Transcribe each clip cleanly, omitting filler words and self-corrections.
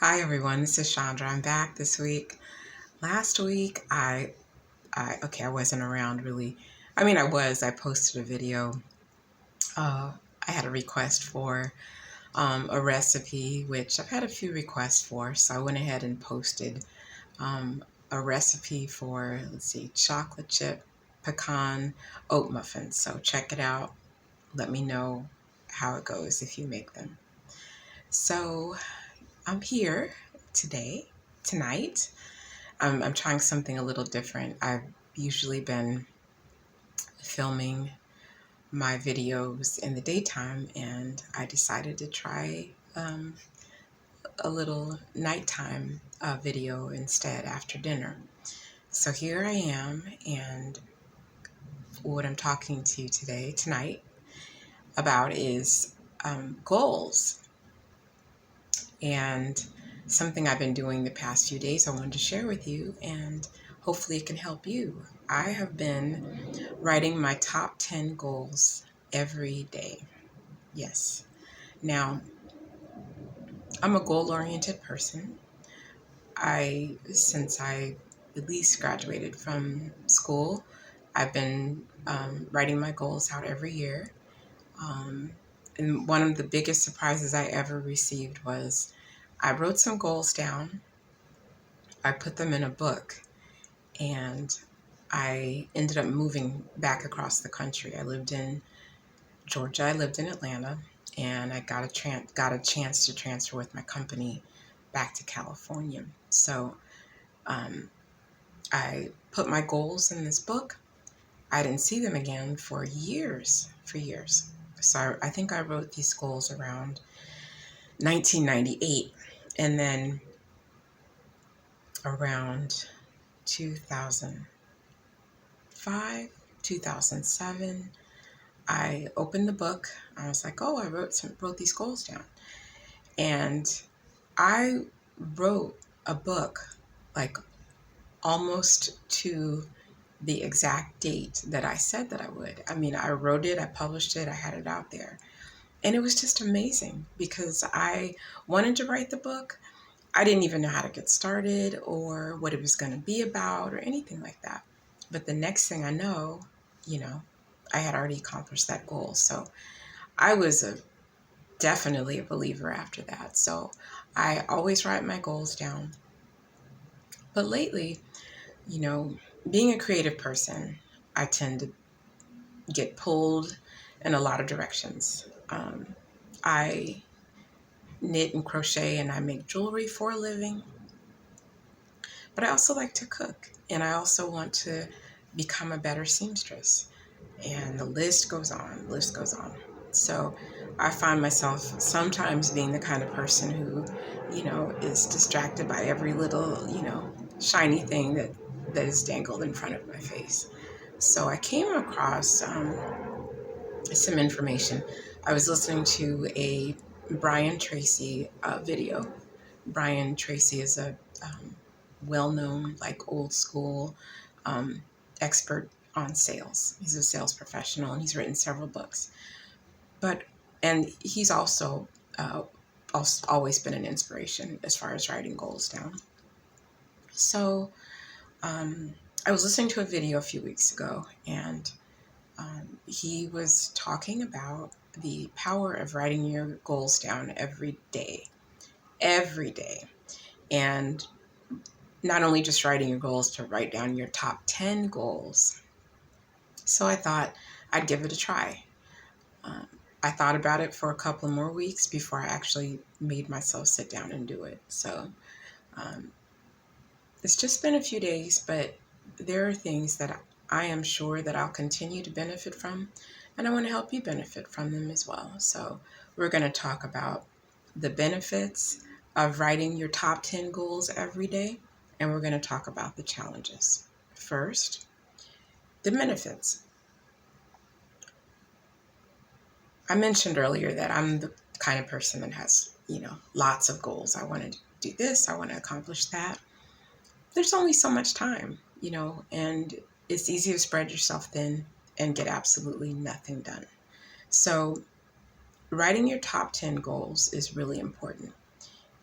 Hi everyone, this is Chandra. I'm back this week. Last week I wasn't around really. I posted a video. I had a request for a recipe, which I've had a few requests for, so I went ahead and posted a recipe for, chocolate chip pecan oat muffins. So check it out. Let me know how it goes if you make them. So I'm here tonight. I'm trying something a little different. I've usually been filming my videos in the daytime, and I decided to try a little nighttime video instead after dinner. So here I am, and what I'm talking to you tonight, about is goals. And something I've been doing the past few days I wanted to share with you, and hopefully it can help you. I have been writing my top 10 goals every day. Yes. Now, I'm a goal-oriented person. Since I at least graduated from school, I've been writing my goals out every year. And one of the biggest surprises I ever received was I wrote some goals down. I put them in a book, and I ended up moving back across the country. I lived in Georgia. I lived in Atlanta, and I got a chance to transfer with my company back to California. So I put my goals in this book. I didn't see them again for years, So I think I wrote these goals around 1998, and then around 2005, 2007, I opened the book. I was like, oh, I wrote these goals down. And I wrote a book like almost to the exact date that I said that I would. I mean, I wrote it, I published it, I had it out there. And it was just amazing because I wanted to write the book. I didn't even know how to get started or what it was going to be about or anything like that. But the next thing I know, you know, I had already accomplished that goal. So I was definitely a believer after that. So I always write my goals down. But lately, being a creative person, I tend to get pulled in a lot of directions. I knit and crochet and I make jewelry for a living, but I also like to cook, and I also want to become a better seamstress. And the list goes on, So I find myself sometimes being the kind of person who, is distracted by every little, shiny thing that is dangled in front of my face. So I came across some information. I was listening to a Brian Tracy video. Brian Tracy is a well-known, like old school expert on sales. He's a sales professional, and he's written several books. And he's also always been an inspiration as far as writing goals down. So I was listening to a video a few weeks ago, and he was talking about the power of writing your goals down every day. Every day. And not only just writing your goals, to write down your top 10 goals. So I thought I'd give it a try. I thought about it for a couple more weeks before I actually made myself sit down and do it. So it's just been a few days, but there are things that I am sure that I'll continue to benefit from, and I want to help you benefit from them as well. So we're going to talk about the benefits of writing your top 10 goals every day, and we're going to talk about the challenges. First, the benefits. I mentioned earlier that I'm the kind of person that has, lots of goals. I want to do this, I want to accomplish that. There's only so much time, and it's easy to spread yourself thin and get absolutely nothing done. So writing your top 10 goals is really important.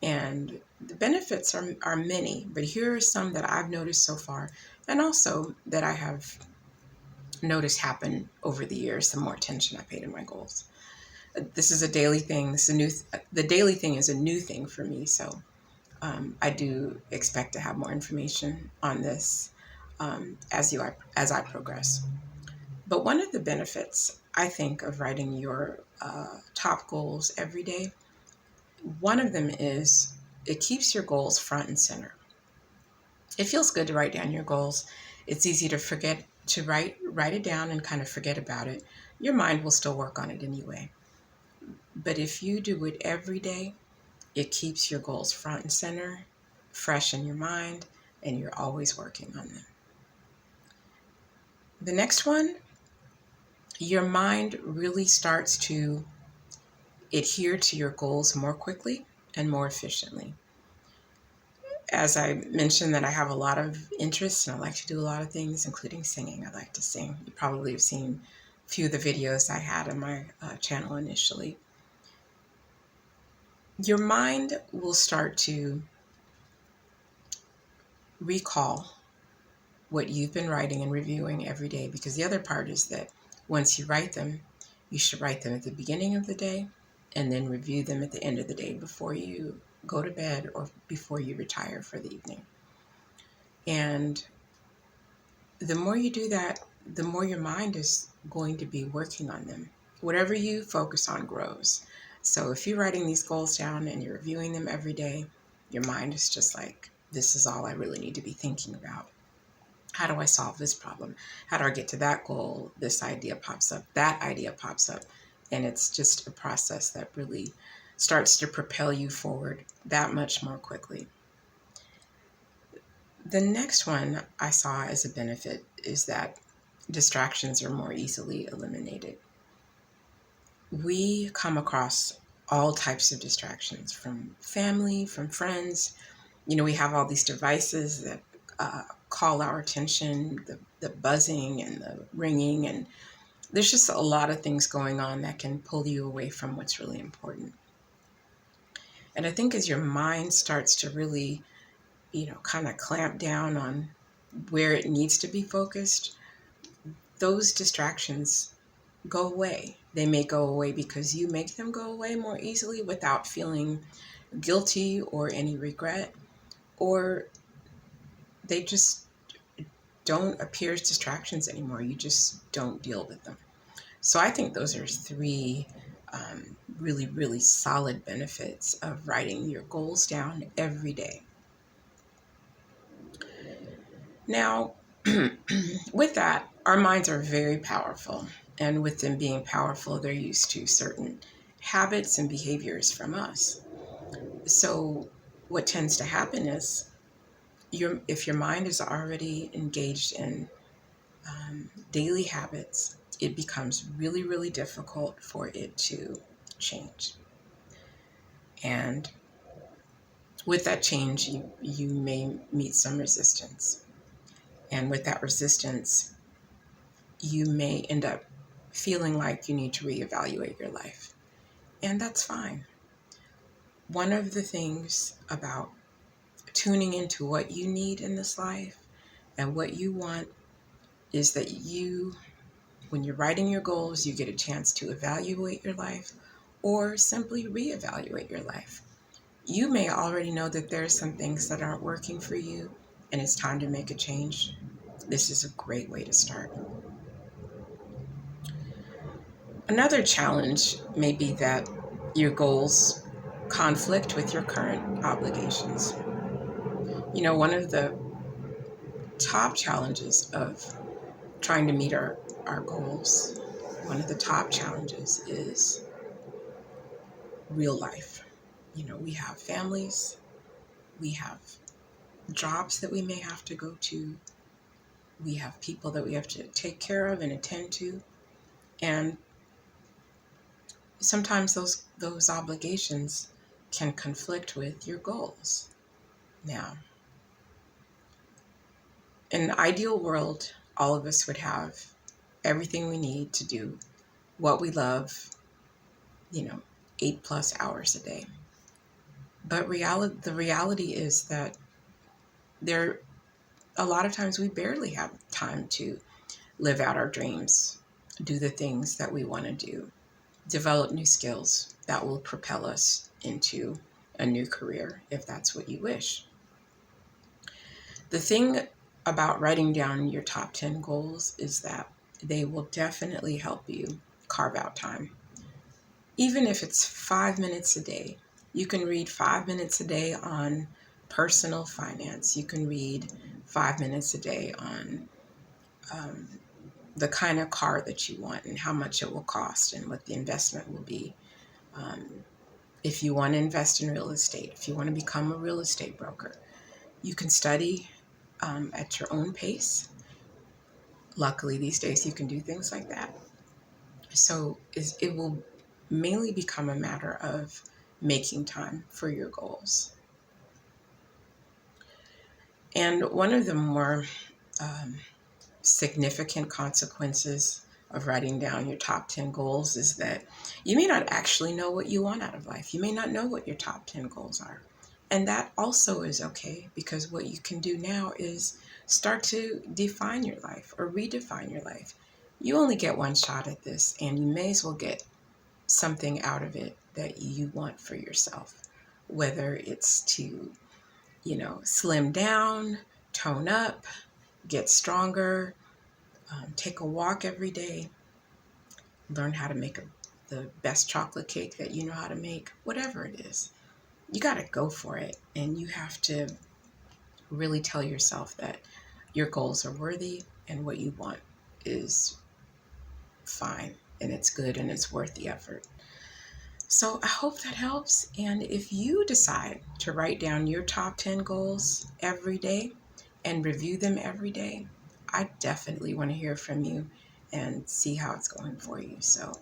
And the benefits are many, but here are some that I've noticed so far, and also that I have noticed happen over the years, the more attention I pay to my goals. This is a daily thing. The daily thing is a new thing for me. So I do expect to have more information on this as I progress. But one of the benefits, I think, of writing your top goals every day, one of them is it keeps your goals front and center. It feels good to write down your goals. It's easy to forget to write it down and kind of forget about it. Your mind will still work on it anyway. But if you do it every day, it keeps your goals front and center, fresh in your mind, and you're always working on them. The next one, your mind really starts to adhere to your goals more quickly and more efficiently. As I mentioned that I have a lot of interests and I like to do a lot of things, including singing. I like to sing. You probably have seen a few of the videos I had on my channel initially. Your mind will start to recall what you've been writing and reviewing every day, because the other part is that once you write them, you should write them at the beginning of the day and then review them at the end of the day before you go to bed or before you retire for the evening. And the more you do that, the more your mind is going to be working on them. Whatever you focus on grows. So if you're writing these goals down and you're reviewing them every day, your mind is just like, this is all I really need to be thinking about. How do I solve this problem? How do I get to that goal? This idea pops up, that idea pops up. And it's just a process that really starts to propel you forward that much more quickly. The next one I saw as a benefit is that distractions are more easily eliminated. We come across all types of distractions from family, from friends. We have all these devices that call our attention, the buzzing and the ringing, and there's just a lot of things going on that can pull you away from what's really important. And I think as your mind starts to really, kind of clamp down on where it needs to be focused, those distractions go away. They may go away because you make them go away more easily without feeling guilty or any regret, or they just don't appear as distractions anymore. You just don't deal with them. So I think those are three really, really solid benefits of writing your goals down every day. Now, with that, our minds are very powerful. And with them being powerful, they're used to certain habits and behaviors from us. So what tends to happen is if your mind is already engaged in daily habits, it becomes really, really difficult for it to change. And with that change, you may meet some resistance. And with that resistance, you may end up feeling like you need to reevaluate your life. And that's fine. One of the things about tuning into what you need in this life and what you want is that when you're writing your goals, you get a chance to evaluate your life or simply reevaluate your life. You may already know that there are some things that aren't working for you and it's time to make a change. This is a great way to start. Another challenge may be that your goals conflict with your current obligations. One of the top challenges of trying to meet our goals, one of the top challenges is real life. We have families, we have jobs that we may have to go to, we have people that we have to take care of and attend to, and sometimes those obligations can conflict with your goals. Now, in an ideal world, all of us would have everything we need to do what we love, 8+ hours a day. But the reality is that there a lot of times we barely have time to live out our dreams, do the things that we want to do, develop new skills that will propel us into a new career if that's what you wish. The thing about writing down your top 10 goals is that they will definitely help you carve out time. Even if it's 5 minutes a day, you can read 5 minutes a day on personal finance. You can read 5 minutes a day on um, the kind of car that you want and how much it will cost and what the investment will be. Um, if you want to invest in real estate, if you want to become a real estate broker, you can study at your own pace. Luckily, these days you can do things like that. So it will mainly become a matter of making time for your goals. And one of the more um, significant consequences of writing down your top 10 goals is that you may not actually know what you want out of life. You may not know what your top 10 goals are. And that also is okay, because what you can do now is start to define your life or redefine your life. You only get one shot at this, and you may as well get something out of it that you want for yourself, whether it's to, slim down, tone up, get stronger, take a walk every day, learn how to make the best chocolate cake that you know how to make, whatever it is. You got to go for it. And you have to really tell yourself that your goals are worthy and what you want is fine and it's good and it's worth the effort. So I hope that helps. And if you decide to write down your top 10 goals every day and review them every day, I definitely want to hear from you and see how it's going for you. So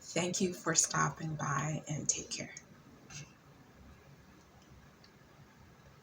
thank you for stopping by, and take care.